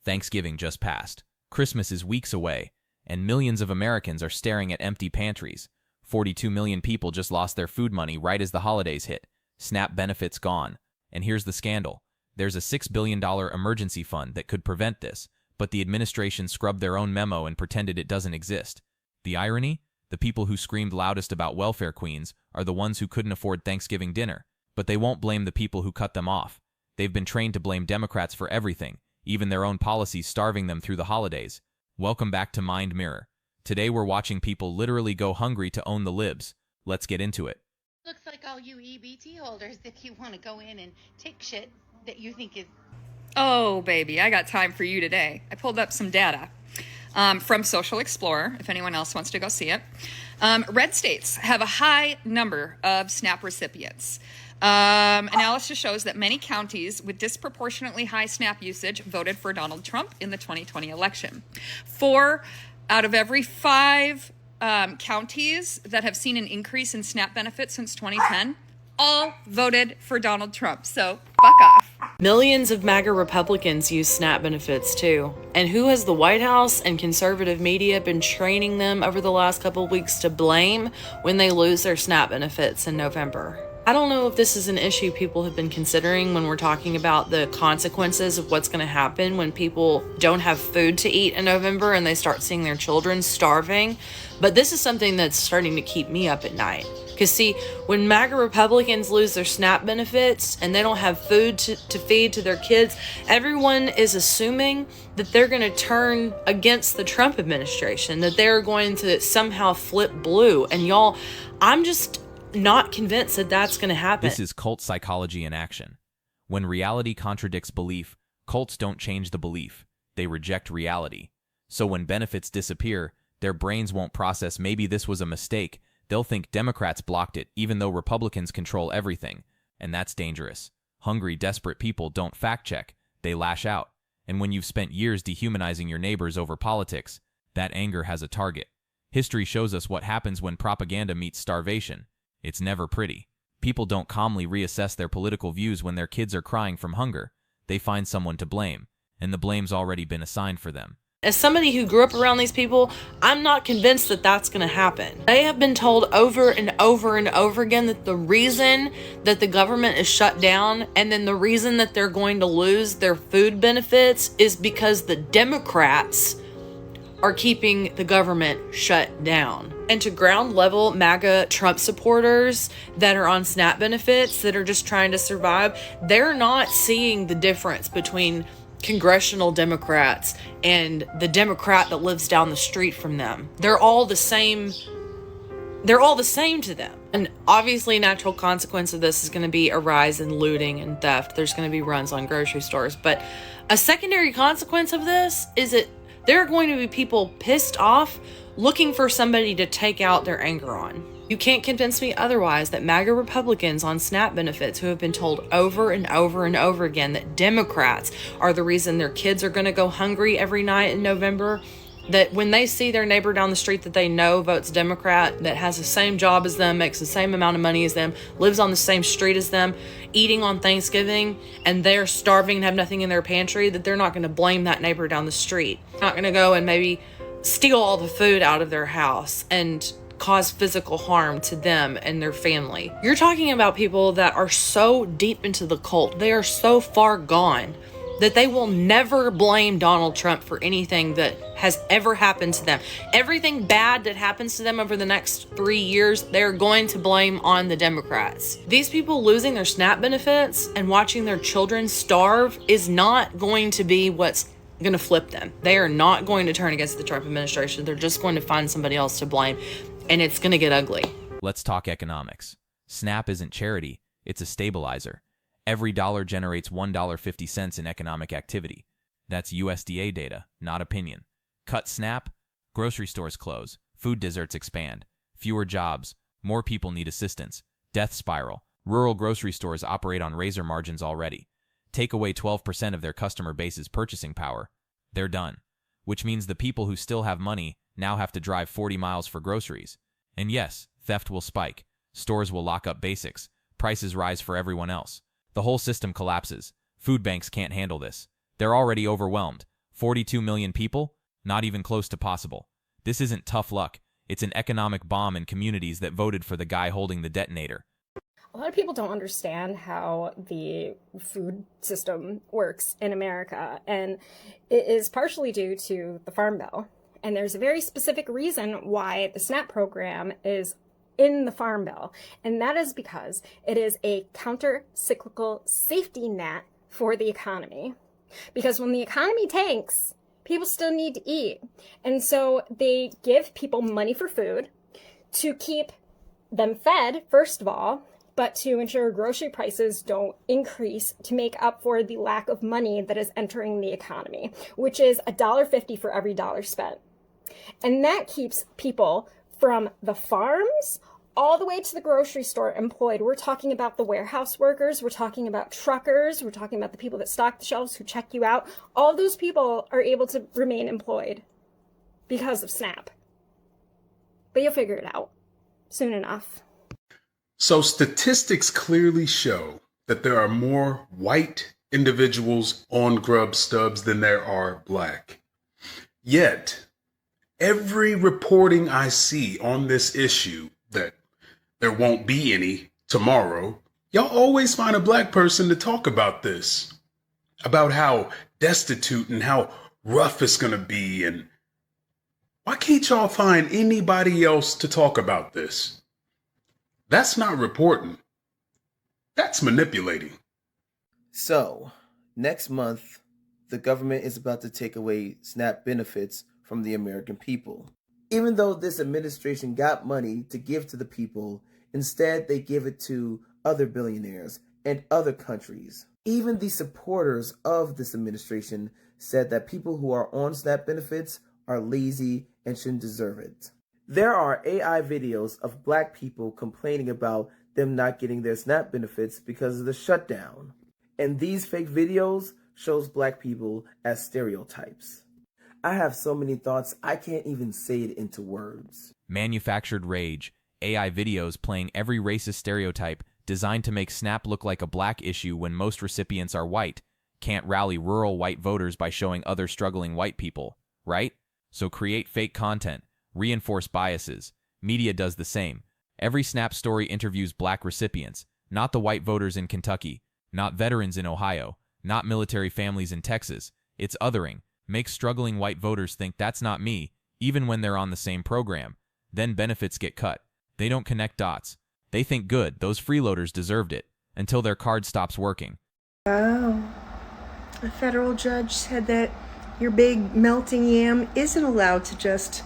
Thanksgiving just passed. Christmas is weeks away, and millions of Americans are staring at empty pantries. 42 million people just lost their food money right as the holidays hit. SNAP benefits gone. And here's the scandal. There's a $6 billion emergency fund that could prevent this, but the administration scrubbed their own memo and pretended it doesn't exist. The irony? The people who screamed loudest about welfare queens are the ones who couldn't afford Thanksgiving dinner, but they won't blame the people who cut them off. They've been trained to blame Democrats for everything, even their own policies starving them through the holidays. Welcome back to Mind Mirror. Today we're watching people literally go hungry to own the libs. Let's get into it. Looks like all you EBT holders, if you want to go in and take shit that you think is... Oh, baby, I got time for you today. I pulled up some data from Social Explorer, if anyone else wants to go see it. Red states have a high number of SNAP recipients. Analysis shows that many counties with disproportionately high SNAP usage voted for Donald Trump in the 2020 election. 4 out of every 5 counties that have seen an increase in SNAP benefits since 2010 all voted for Donald Trump. So fuck off. Millions of MAGA Republicans use SNAP benefits too. And who has the White House and conservative media been training them over the last couple of weeks to blame when they lose their SNAP benefits in November? I don't know if this is an issue people have been considering when we're talking about the consequences of what's going to happen when people don't have food to eat in November and they start seeing their children starving. But this is something that's starting to keep me up at night. Because see, when MAGA Republicans lose their SNAP benefits and they don't have food to feed to their kids, everyone is assuming that they're going to turn against the Trump administration, that they're going to somehow flip blue. And y'all, I'm just not convinced that that's going to happen. This is cult psychology in action. When reality contradicts belief, cults don't change the belief. They reject reality. So when benefits disappear, their brains won't process maybe this was a mistake. They'll think Democrats blocked it, even though Republicans control everything. And that's dangerous. Hungry, desperate people don't fact-check. They lash out. And when you've spent years dehumanizing your neighbors over politics, that anger has a target. History shows us what happens when propaganda meets starvation. It's never pretty. People don't calmly reassess their political views when their kids are crying from hunger. They find someone to blame, and the blame's already been assigned for them. As somebody who grew up around these people, I'm not convinced that that's going to happen. They have been told over and over and over again that the reason that the government is shut down and then the reason that they're going to lose their food benefits is because the Democrats are keeping the government shut down. And to ground level MAGA Trump supporters that are on SNAP benefits that are just trying to survive, they're not seeing the difference between congressional Democrats and the Democrat that lives down the street from them. They're all the same. They're all the same to them. And obviously a natural consequence of this is going to be a rise in looting and theft. There's going to be runs on grocery stores. But a secondary consequence of this is that there are going to be people pissed off looking for somebody to take out their anger on. You can't convince me otherwise that MAGA Republicans on SNAP benefits who have been told over and over and over again that Democrats are the reason their kids are going to go hungry every night in November, that when they see their neighbor down the street that they know votes Democrat, that has the same job as them, makes the same amount of money as them, lives on the same street as them, eating on Thanksgiving, and they're starving and have nothing in their pantry, that they're not going to blame that neighbor down the street. They're not going to go and maybe steal all the food out of their house and cause physical harm to them and their family. You're talking about people that are so deep into the cult, they are so far gone that they will never blame Donald Trump for anything that has ever happened to them. Everything bad that happens to them over the next 3 years, they're going to blame on the Democrats. These people losing their SNAP benefits and watching their children starve is not going to be what's going to flip them. They are not going to turn against the Trump administration. They're just going to find somebody else to blame, and it's going to get ugly. Let's talk economics. SNAP isn't charity, it's a stabilizer. Every dollar generates $1.50 in economic activity. That's USDA data, not opinion. Cut SNAP, grocery stores close, food deserts expand, fewer jobs, more people need assistance, death spiral. Rural grocery stores operate on razor margins already. Take away 12% of their customer base's purchasing power. They're done. Which means the people who still have money now have to drive 40 miles for groceries. And yes, theft will spike. Stores will lock up basics. Prices rise for everyone else. The whole system collapses. Food banks can't handle this. They're already overwhelmed. 42 million people? Not even close to possible. This isn't tough luck. It's an economic bomb in communities that voted for the guy holding the detonator. A lot of people don't understand how the food system works in America, and it is partially due to the Farm Bill. And there's a very specific reason why the SNAP program is in the Farm Bill, and that is because it is a counter-cyclical safety net for the economy. Because when the economy tanks, people still need to eat. And so they give people money for food to keep them fed, first of all, but to ensure grocery prices don't increase to make up for the lack of money that is entering the economy, which is $1.50 for every dollar spent. And that keeps people from the farms all the way to the grocery store employed. We're talking about the warehouse workers, we're talking about truckers, we're talking about the people that stock the shelves, who check you out. All those people are able to remain employed because of SNAP. But you'll figure it out soon enough. So statistics clearly show that there are more white individuals on Grub Stubs than there are black. Yet, every reporting I see on this issue that there won't be any tomorrow, y'all always find a black person to talk about this, about how destitute and how rough it's going to be. And why can't y'all find anybody else to talk about this? That's not reporting. That's manipulating. So, next month, the government is about to take away SNAP benefits from the American people. Even though this administration got money to give to the people, instead they give it to other billionaires and other countries. Even the supporters of this administration said that people who are on SNAP benefits are lazy and shouldn't deserve it. There are AI videos of black people complaining about them not getting their SNAP benefits because of the shutdown. And these fake videos shows black people as stereotypes. I have so many thoughts, I can't even say it into words. Manufactured rage, AI videos playing every racist stereotype designed to make SNAP look like a black issue when most recipients are white, can't rally rural white voters by showing other struggling white people, right? So create fake content, reinforce biases. Media does the same. Every SNAP story interviews black recipients, not the white voters in Kentucky, not veterans in Ohio, not military families in Texas. It's othering. Makes struggling white voters think that's not me, even when they're on the same program. Then benefits get cut. They don't connect dots. They think good, those freeloaders deserved it, until their card stops working. Oh, a federal judge said that your big melting yam isn't allowed to just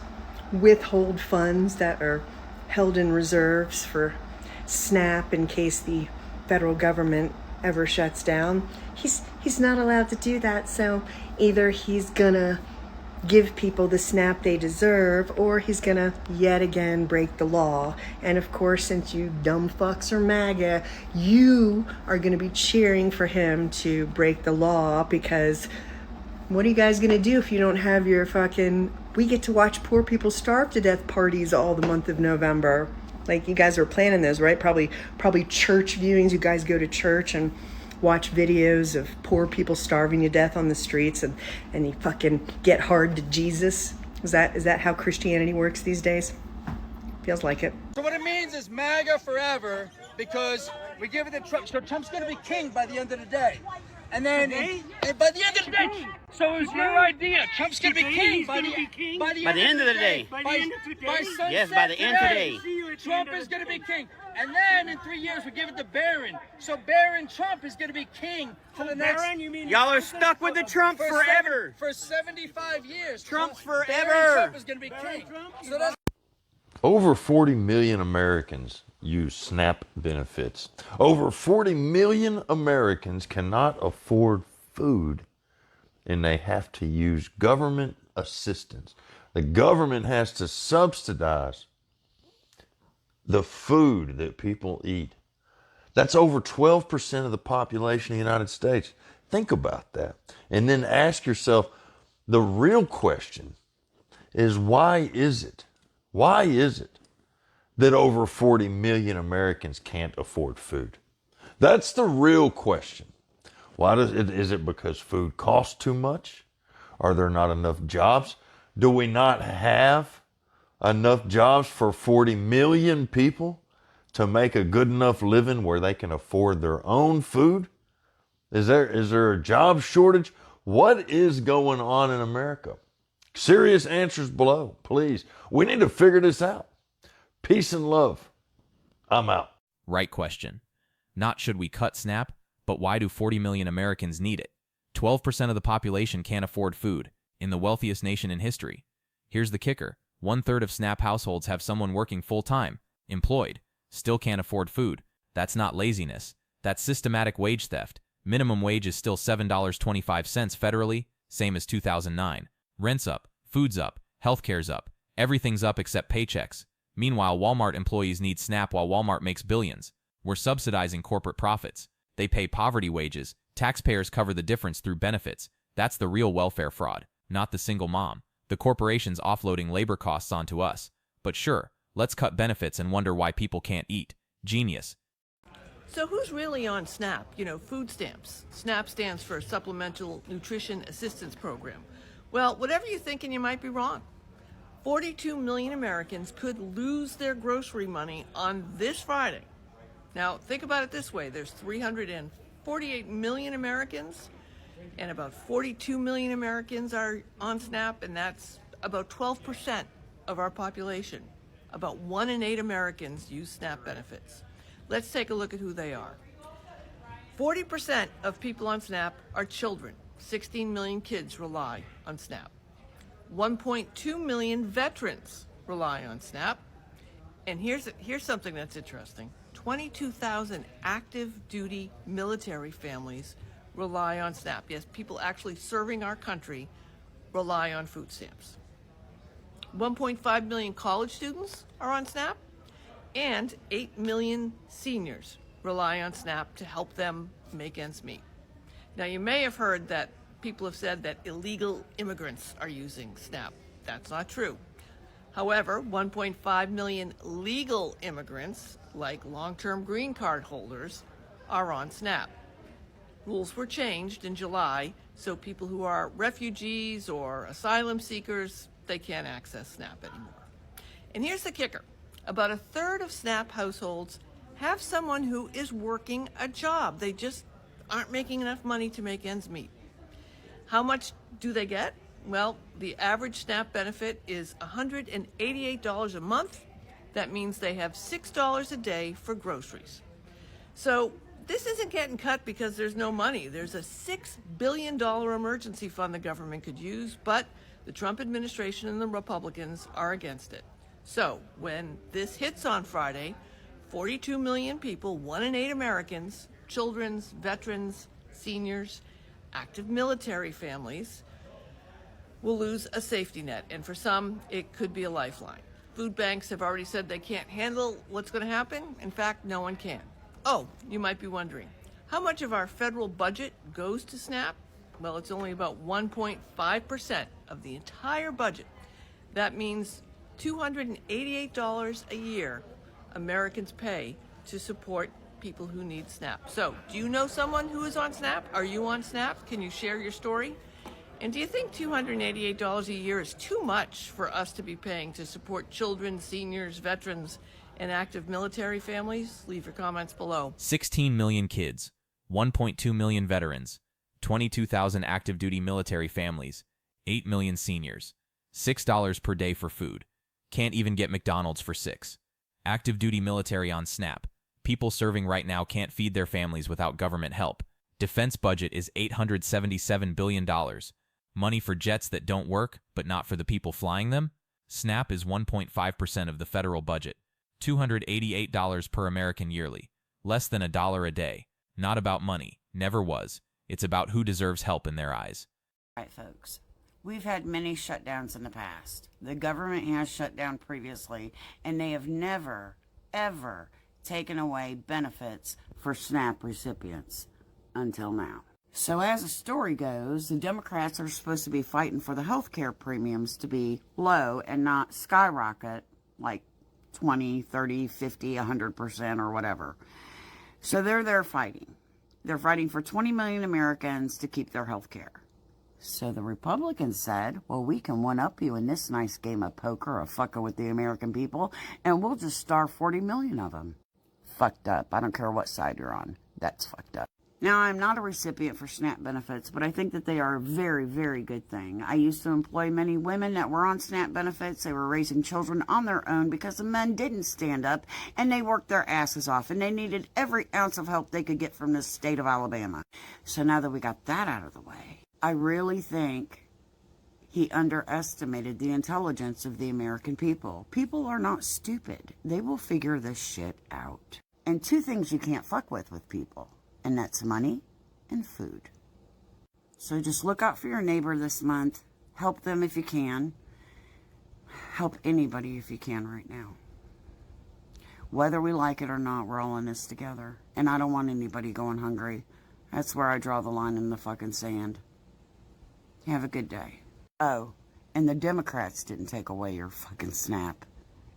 withhold funds that are held in reserves for SNAP in case the federal government ever shuts down. He's not allowed to do that, so either he's gonna give people the SNAP they deserve, or he's gonna yet again break the law. And of course, since you dumb fucks are MAGA, you are gonna be cheering for him to break the law, because what are you guys gonna do if you don't have your fucking we get to watch poor people starve to death parties all the month of November? Like, you guys are planning those, right? Probably church viewings. You guys go to church and watch videos of poor people starving to death on the streets, and you fucking get hard to Jesus. Is that how Christianity works these days? Feels like it. So what it means is MAGA forever, because we give it to Trump. So Trump's going to be king by the end of the day. And then and by the end of the day, so it was your idea. Trump's going to be king by the end of the day. By sunset, yes, by the end of the day. Trump is going to be king. And then in 3 years, we give it to Barron. So Barron Trump is going to be king for the next... Y'all are stuck with the Trump forever. For 75 years. Trump's forever. Barron Trump is going to be king. So that's... Over 40 million Americans use SNAP benefits. Over 40 million Americans cannot afford food, and they have to use government assistance. The government has to subsidize the food that people eat. That's over 12% of the population of the United States. Think about that. And then ask yourself, the real question is, why is it that over 40 million Americans can't afford food? That's the real question. Is it because food costs too much? Are there not enough jobs? Do we not have enough jobs for 40 million people to make a good enough living where they can afford their own food? Is there a job shortage? What is going on in America? Serious answers below, please. We need to figure this out. Peace and love. I'm out. Right question. Not should we cut SNAP, but why do 40 million Americans need it? 12% of the population can't afford food, in the wealthiest nation in history. Here's the kicker. 1/3 of SNAP households have someone working full-time, employed, still can't afford food. That's not laziness. That's systematic wage theft. Minimum wage is still $7.25 federally, same as 2009. Rent's up, food's up, healthcare's up, everything's up except paychecks. Meanwhile, Walmart employees need SNAP while Walmart makes billions. We're subsidizing corporate profits. They pay poverty wages. Taxpayers cover the difference through benefits. That's the real welfare fraud, not the single mom. The corporations offloading labor costs onto us. But sure, let's cut benefits and wonder why people can't eat. Genius. So who's really on SNAP? You know, food stamps. SNAP stands for Supplemental Nutrition Assistance Program. Well, whatever you're thinking, you might be wrong. 42 million Americans could lose their grocery money on this Friday. Now, think about it this way. There's 348 million Americans, and about 42 million Americans are on SNAP, and that's about 12% of our population. About 1 in 8 Americans use SNAP benefits. Let's take a look at who they are. 40% of people on SNAP are children. 16 million kids rely on SNAP. 1.2 million veterans rely on SNAP. And here's something that's interesting. 22,000 active duty military families rely on SNAP. Yes, people actually serving our country rely on food stamps. 1.5 million college students are on SNAP, and 8 million seniors rely on SNAP to help them make ends meet. Now, you may have heard that people have said that illegal immigrants are using SNAP. That's not true. However, 1.5 million legal immigrants, like long-term green card holders, are on SNAP. Rules were changed in July, so people who are refugees or asylum seekers, they can't access SNAP anymore. And here's the kicker. About 1/3 of SNAP households have someone who is working a job. They just aren't making enough money to make ends meet. How much do they get? Well, the average SNAP benefit is $188 a month. That means they have $6 a day for groceries. So this isn't getting cut because there's no money. There's a $6 billion emergency fund the government could use, but the Trump administration and the Republicans are against it. So when this hits on Friday, 42 million people, 1 in 8 Americans, children, veterans, seniors, active military families, will lose a safety net. And for some, it could be a lifeline. Food banks have already said they can't handle what's going to happen. In fact, no one can. Oh, you might be wondering, how much of our federal budget goes to SNAP? Well, it's only about 1.5% of the entire budget. That means $288 a year Americans pay to support people who need SNAP. So, do you know someone who is on SNAP? Are you on SNAP? Can you share your story? And do you think $288 a year is too much for us to be paying to support children, seniors, veterans, and active military families? Leave your comments below. 16 million kids, 1.2 million veterans, 22,000 active duty military families, 8 million seniors, $6 per day for food. Can't even get McDonald's for $6. Active duty military on SNAP. People serving right now can't feed their families without government help. Defense budget is $877 billion. Money for jets that don't work, but not for the people flying them? SNAP is 1.5% of the federal budget. $288 per American yearly. Less than $1 a day. Not about money. Never was. It's about who deserves help in their eyes. All right, folks. We've had many shutdowns in the past. The government has shut down previously, and they have never, ever taken away benefits for SNAP recipients until now. So as the story goes, the Democrats are supposed to be fighting for the health care premiums to be low and not skyrocket like 20, 30, 50, 100% or whatever. So they're fighting. They're fighting for 20 million Americans to keep their health care. So the Republicans said, well, we can one-up you in this nice game of poker of fucking with the American people, and we'll just starve 40 million of them. Fucked up. I don't care what side you're on. That's fucked up. Now, I'm not a recipient for SNAP benefits, but I think that they are a very, very good thing. I used to employ many women that were on SNAP benefits. They were raising children on their own because the men didn't stand up, and they worked their asses off, and they needed every ounce of help they could get from the state of Alabama. So now that we got that out of the way, I really think he underestimated the intelligence of the American people. People are not stupid. They will figure this shit out. And two things you can't fuck with people. And that's money and food. So just look out for your neighbor this month. Help them if you can. Help anybody if you can right now. Whether we like it or not, we're all in this together. And I don't want anybody going hungry. That's where I draw the line in the fucking sand. Have a good day. Oh, and the Democrats didn't take away your fucking SNAP.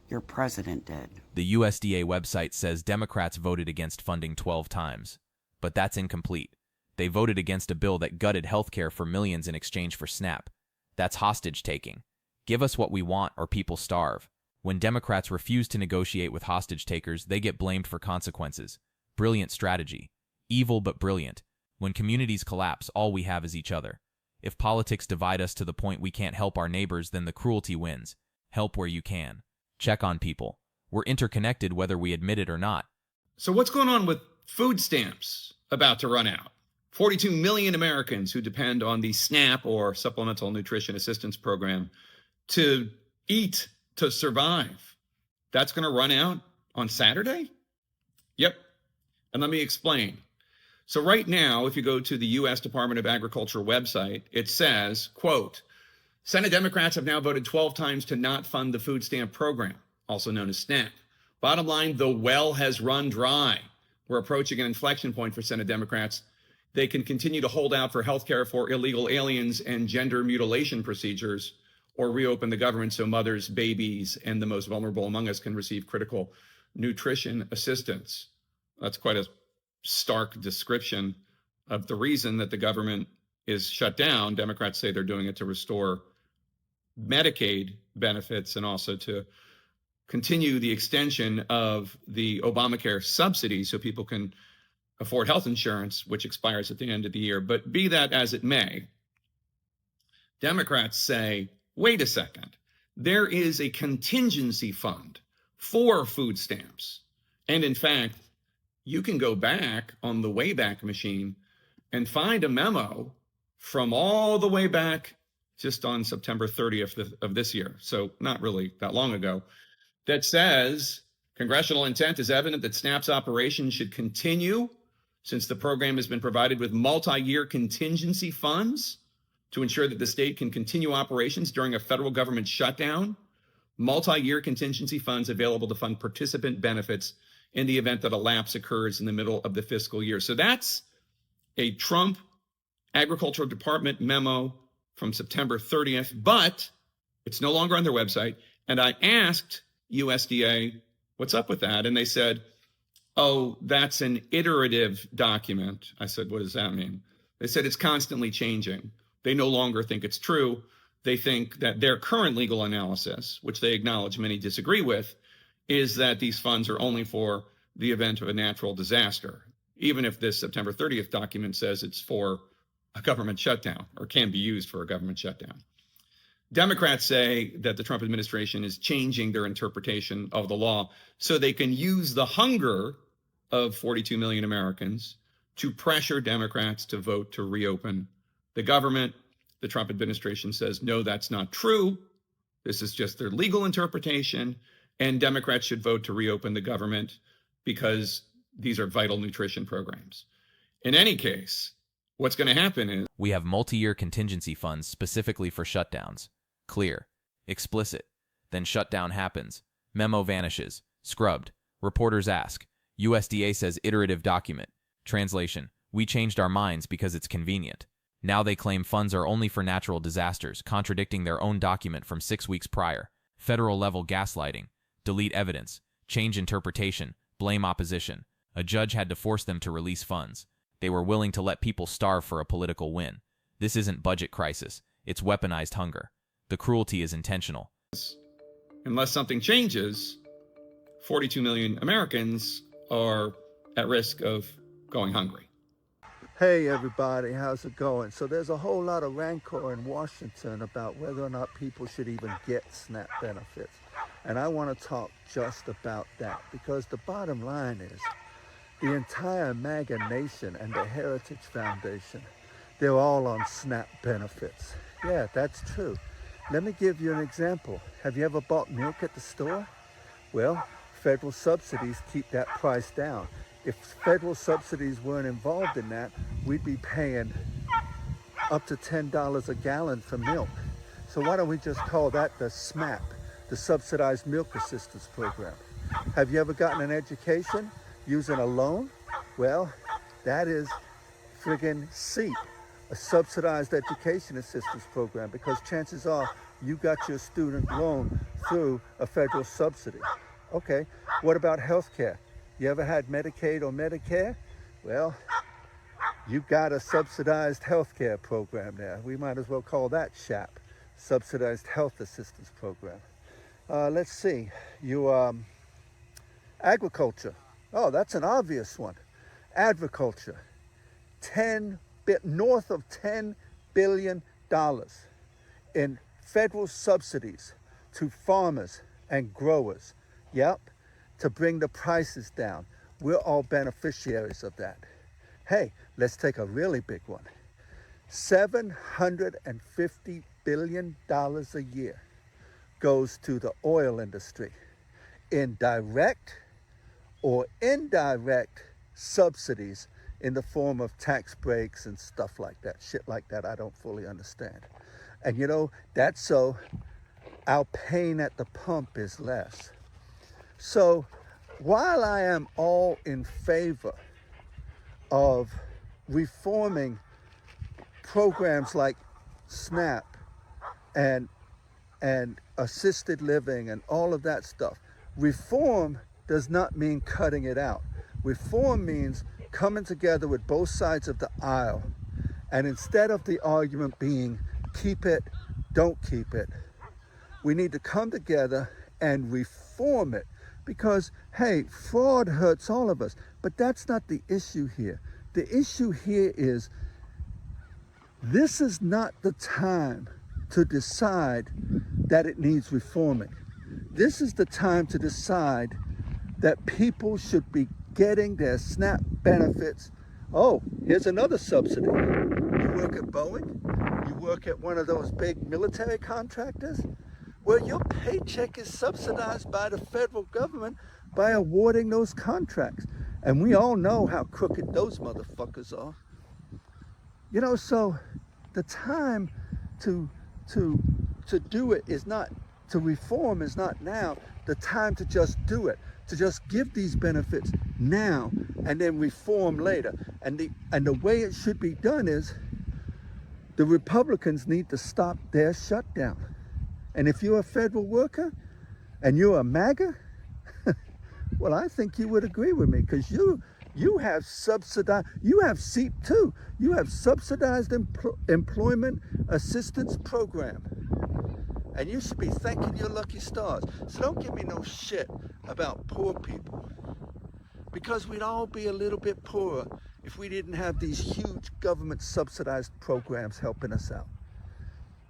Your president did. The USDA website says Democrats voted against funding 12 times. But that's incomplete. They voted against a bill that gutted healthcare for millions in exchange for SNAP. That's hostage-taking. Give us what we want or people starve. When Democrats refuse to negotiate with hostage-takers, they get blamed for consequences. Brilliant strategy. Evil but brilliant. When communities collapse, all we have is each other. If politics divide us to the point we can't help our neighbors, then the cruelty wins. Help where you can. Check on people. We're interconnected whether we admit it or not. So what's going on with food stamps about to run out? 42 million Americans who depend on the SNAP or Supplemental Nutrition Assistance Program to eat, to survive. That's going to run out on Saturday? Yep. And let me explain. So right now, if you go to the U.S. Department of Agriculture website, it says, quote, Senate Democrats have now voted 12 times to not fund the food stamp program, also known as SNAP. Bottom line, the well has run dry. We're approaching an inflection point for Senate Democrats. They can continue to hold out for health care for illegal aliens and gender mutilation procedures, or reopen the government so mothers, babies, and the most vulnerable among us can receive critical nutrition assistance. That's quite a stark description of the reason that the government is shut down. Democrats say they're doing it to restore Medicaid benefits and also to continue the extension of the Obamacare subsidies so people can afford health insurance, which expires at the end of the year. But be that as it may, Democrats say, wait a second, there is a contingency fund for food stamps. And in fact, you can go back on the Wayback Machine and find a memo from all the way back just on September 30th of this year, so not really that long ago, that says congressional intent is evident that SNAP's operation should continue since the program has been provided with multi-year contingency funds to ensure that the state can continue operations during a federal government shutdown. Multi-year contingency funds available to fund participant benefits in the event that a lapse occurs in the middle of the fiscal year. So that's a Trump Agricultural Department memo from September 30th, but it's no longer on their website. And I asked USDA, what's up with that? And they said, oh, that's an iterative document. I said, what does that mean? They said it's constantly changing. They no longer think it's true. They think that their current legal analysis, which they acknowledge many disagree with, is that these funds are only for the event of a natural disaster, even if this September 30th document says it's for a government shutdown or can be used for a government shutdown. Democrats say that the Trump administration is changing their interpretation of the law so they can use the hunger of 42 million Americans to pressure Democrats to vote to reopen the government. The Trump administration says, no, that's not true. This is just their legal interpretation. And Democrats should vote to reopen the government because these are vital nutrition programs. In any case, what's going to happen is we have multi-year contingency funds specifically for shutdowns. Clear. Explicit. Then shutdown happens. Memo vanishes. Scrubbed. Reporters ask. USDA says iterative document. Translation. We changed our minds because it's convenient. Now they claim funds are only for natural disasters, contradicting their own document from 6 weeks prior. Federal level gaslighting. Delete evidence. Change interpretation. Blame opposition. A judge had to force them to release funds. They were willing to let people starve for a political win. This isn't budget crisis. It's weaponized hunger. The cruelty is intentional. Unless something changes, 42 million Americans are at risk of going hungry. Hey everybody, how's it going? So there's a whole lot of rancor in Washington about whether or not people should even get SNAP benefits. And I want to talk just about that, because the bottom line is the entire MAGA nation and the Heritage Foundation, they're all on SNAP benefits. Yeah, that's true. Let me give you an example. Have you ever bought milk at the store? Well, federal subsidies keep that price down. If federal subsidies weren't involved in that, we'd be paying up to $10 a gallon for milk. So why don't we just call that the SMAP, the Subsidized Milk Assistance Program? Have you ever gotten an education using a loan? Well, that is friggin' SEAP, a Subsidized Education Assistance Program, because chances are you got your student loan through a federal subsidy. Okay, what about healthcare? You ever had Medicaid or Medicare? Well, you got a subsidized healthcare program there. We might as well call that SHAP, Subsidized Health Assistance Program. Let's see, agriculture. Oh, that's an obvious one. Agriculture, north of $10 billion in federal subsidies to farmers and growers. Yep. To bring the prices down. We're all beneficiaries of that. Hey, let's take a really big one. $750 billion a year goes to the oil industry in direct or indirect subsidies in the form of tax breaks and stuff like that. Shit like that I don't fully understand. And you know, that's so our pain at the pump is less. So while I am all in favor of reforming programs like SNAP and assisted living and all of that stuff, reform does not mean cutting it out. Reform means coming together with both sides of the aisle, and instead of the argument being keep it, don't keep it, we need to come together and reform it. Because, hey, fraud hurts all of us, but that's not the issue here. The issue here is this is not the time to decide that it needs reforming. This is the time to decide that people should be getting their SNAP benefits. Oh, here's another subsidy. You work at Boeing? You work at one of those big military contractors? Well, your paycheck is subsidized by the federal government by awarding those contracts. And we all know how crooked those motherfuckers are. You know, so the time to do it is not, to reform is not now. The time to just do it, to just give these benefits now and then reform later. And the way it should be done is the Republicans need to stop their shutdown. And if you're a federal worker and you're a MAGA, well, I think you would agree with me, because you have subsidized, you have SEAP too. You have Subsidized Employment Assistance Program. And you should be thanking your lucky stars. So don't give me no shit about poor people, because we'd all be a little bit poorer if we didn't have these huge government subsidized programs helping us out.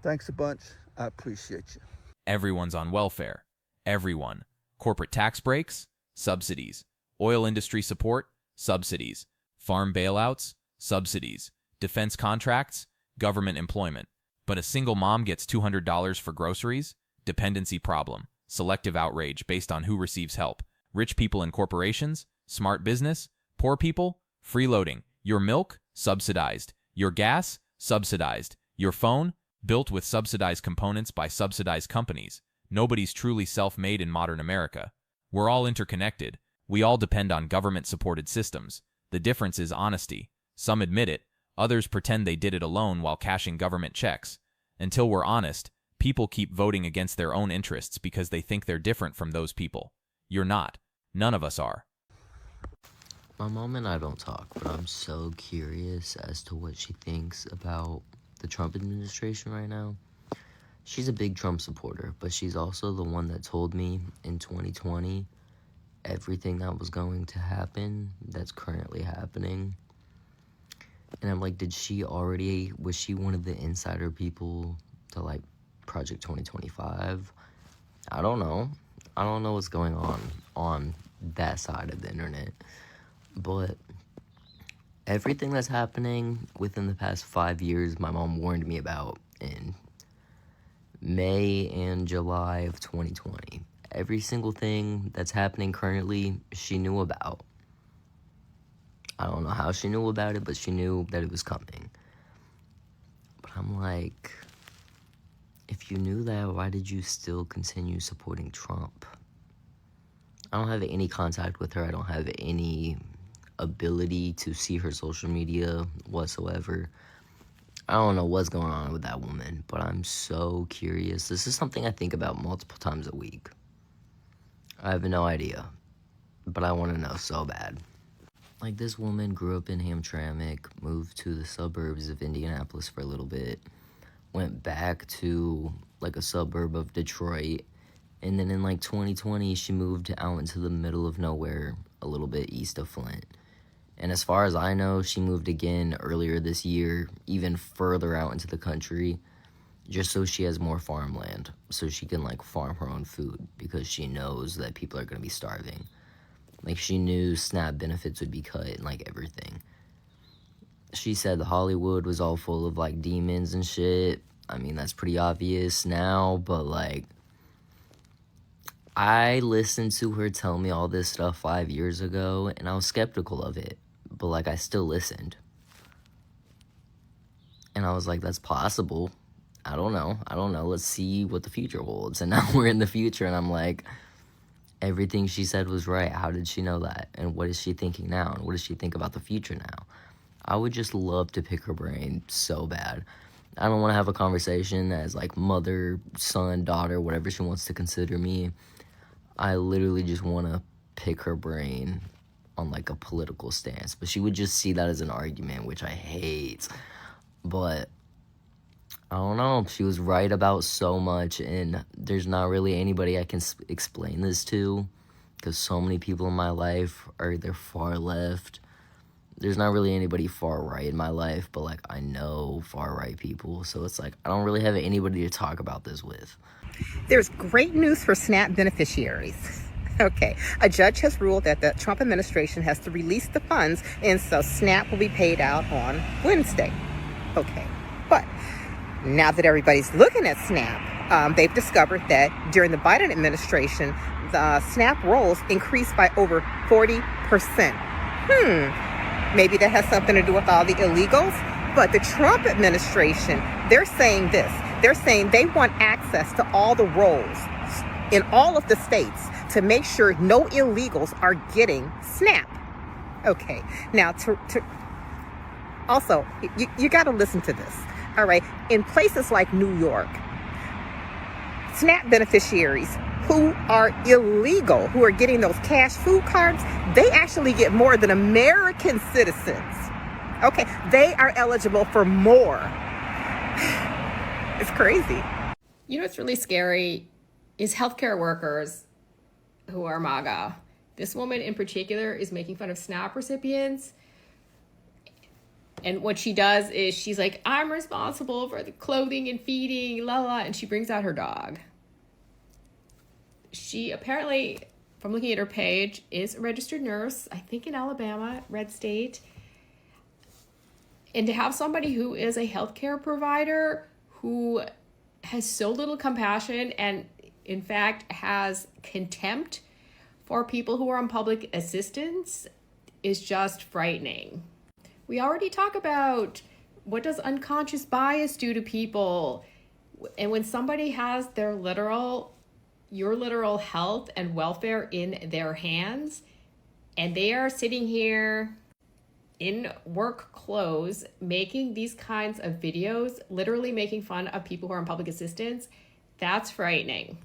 Thanks a bunch. I appreciate you. Everyone's on welfare. Everyone. Corporate tax breaks? Subsidies. Oil industry support? Subsidies. Farm bailouts? Subsidies. Defense contracts? Government employment. But a single mom gets $200 for groceries? Dependency problem. Selective outrage based on who receives help. Rich people and corporations? Smart business? Poor people? Freeloading. Your milk? Subsidized. Your gas? Subsidized. Your phone? Built with subsidized components by subsidized companies. Nobody's truly self-made in modern America. We're all interconnected. We all depend on government-supported systems. The difference is honesty. Some admit it. Others pretend they did it alone while cashing government checks. Until we're honest, people keep voting against their own interests because they think they're different from those people. You're not. None of us are. My mom and I don't talk, but I'm so curious as to what she thinks about the Trump administration right now. She's a big Trump supporter, but she's also the one that told me in 2020 everything that was going to happen that's currently happening. And I'm like, was she one of the insider people to, like, Project 2025? I don't know. I don't know what's going on that side of the internet. But everything that's happening within the past 5 years, my mom warned me about in May and July of 2020. Every single thing that's happening currently, she knew about. I don't know how she knew about it, but she knew that it was coming. But I'm like, if you knew that, why did you still continue supporting Trump? I don't have any contact with her. I don't have any ability to see her social media whatsoever. I don't know what's going on with that woman, but I'm so curious. This is something I think about multiple times a week. I have no idea, but I want to know so bad. Like, this woman grew up in Hamtramck, moved to the suburbs of Indianapolis for a little bit, went back to, like, a suburb of Detroit, and then in, like, 2020, she moved out into the middle of nowhere, a little bit east of Flint. And as far as I know, she moved again earlier this year, even further out into the country, just so she has more farmland, so she can, like, farm her own food, because she knows that people are going to be starving. Like, she knew SNAP benefits would be cut and, like, everything. She said Hollywood was all full of, like, demons and shit. I mean, that's pretty obvious now, but, like, I listened to her tell me all this stuff 5 years ago, and I was skeptical of it. But, like, I still listened. And I was like, that's possible. I don't know. Let's see what the future holds. And now we're in the future, and I'm like, everything she said was right. How did she know that? And what is she thinking now? And what does she think about the future now? I would just love to pick her brain so bad. I don't want to have a conversation as, like, mother, son, daughter, whatever she wants to consider me. I literally just want to pick her brain on, like, a political stance. But she would just see that as an argument, which I hate. But I don't know. She was right about so much, and there's not really anybody I can explain this to, because so many people in my life are either far left. There's not really anybody far right in my life, but, like, I know far right people, so it's like I don't really have anybody to talk about this with. There's great news for SNAP beneficiaries. Okay, a judge has ruled that the Trump administration has to release the funds, and so SNAP will be paid out on Wednesday. Okay, but now that everybody's looking at SNAP, they've discovered that during the Biden administration, the SNAP rolls increased by over 40%. Maybe that has something to do with all the illegals. But the Trump administration, they're saying this. They're saying they want access to all the rolls in all of the states to make sure no illegals are getting SNAP. Okay, now also, you got to listen to this. All right, in places like New York, SNAP beneficiaries who are illegal, who are getting those cash food cards, they actually get more than American citizens. Okay, they are eligible for more. It's crazy. You know what's really scary is healthcare workers who are MAGA. This woman in particular is making fun of SNAP recipients. And what she does is she's like, I'm responsible for the clothing and feeding, la la, and she brings out her dog. She apparently, from looking at her page, is a registered nurse, I think in Alabama, red state. And to have somebody who is a healthcare provider who has so little compassion and, in fact, has contempt for people who are on public assistance is just frightening. We already talk about what does unconscious bias do to people. And when somebody has your literal health and welfare in their hands, and they are sitting here in work clothes making these kinds of videos, literally making fun of people who are on public assistance, that's frightening.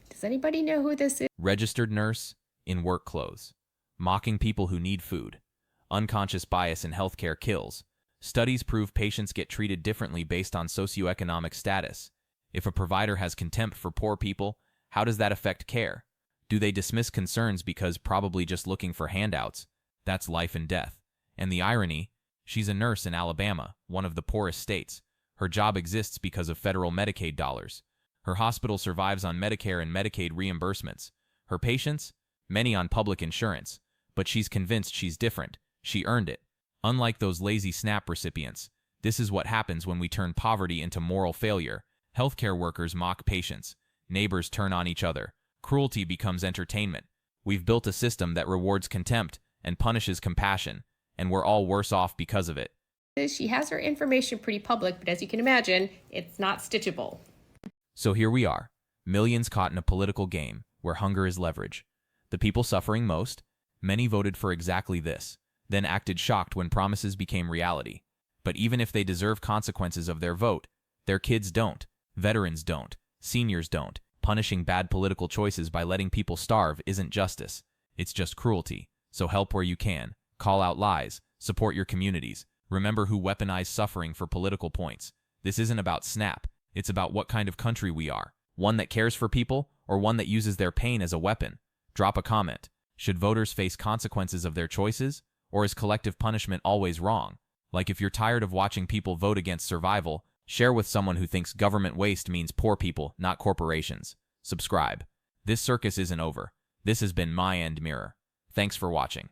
Does anybody know who this is? Registered nurse in work clothes, mocking people who need food. Unconscious bias in healthcare kills. Studies prove patients get treated differently based on socioeconomic status. If a provider has contempt for poor people, how does that affect care? Do they dismiss concerns because probably just looking for handouts? That's life and death. And the irony, she's a nurse in Alabama, one of the poorest states. Her job exists because of federal Medicaid dollars. Her hospital survives on Medicare and Medicaid reimbursements. Her patients? Many on public insurance. But she's convinced she's different. She earned it. Unlike those lazy SNAP recipients, this is what happens when we turn poverty into moral failure. Healthcare workers mock patients. Neighbors turn on each other. Cruelty becomes entertainment. We've built a system that rewards contempt and punishes compassion, and we're all worse off because of it. She has her information pretty public, but as you can imagine, it's not stitchable. So here we are, millions caught in a political game where hunger is leverage. The people suffering most, many voted for exactly this, then acted shocked when promises became reality. But even if they deserve consequences of their vote, their kids don't, veterans don't, seniors don't. Punishing bad political choices by letting people starve isn't justice. It's just cruelty. So help where you can. Call out lies. Support your communities. Remember who weaponized suffering for political points. This isn't about SNAP. It's about what kind of country we are. One that cares for people, or one that uses their pain as a weapon? Drop a comment. Should voters face consequences of their choices? Or is collective punishment always wrong? Like if you're tired of watching people vote against survival, share with someone who thinks government waste means poor people, not corporations. Subscribe. This circus isn't over. This has been My End Mirror. Thanks for watching.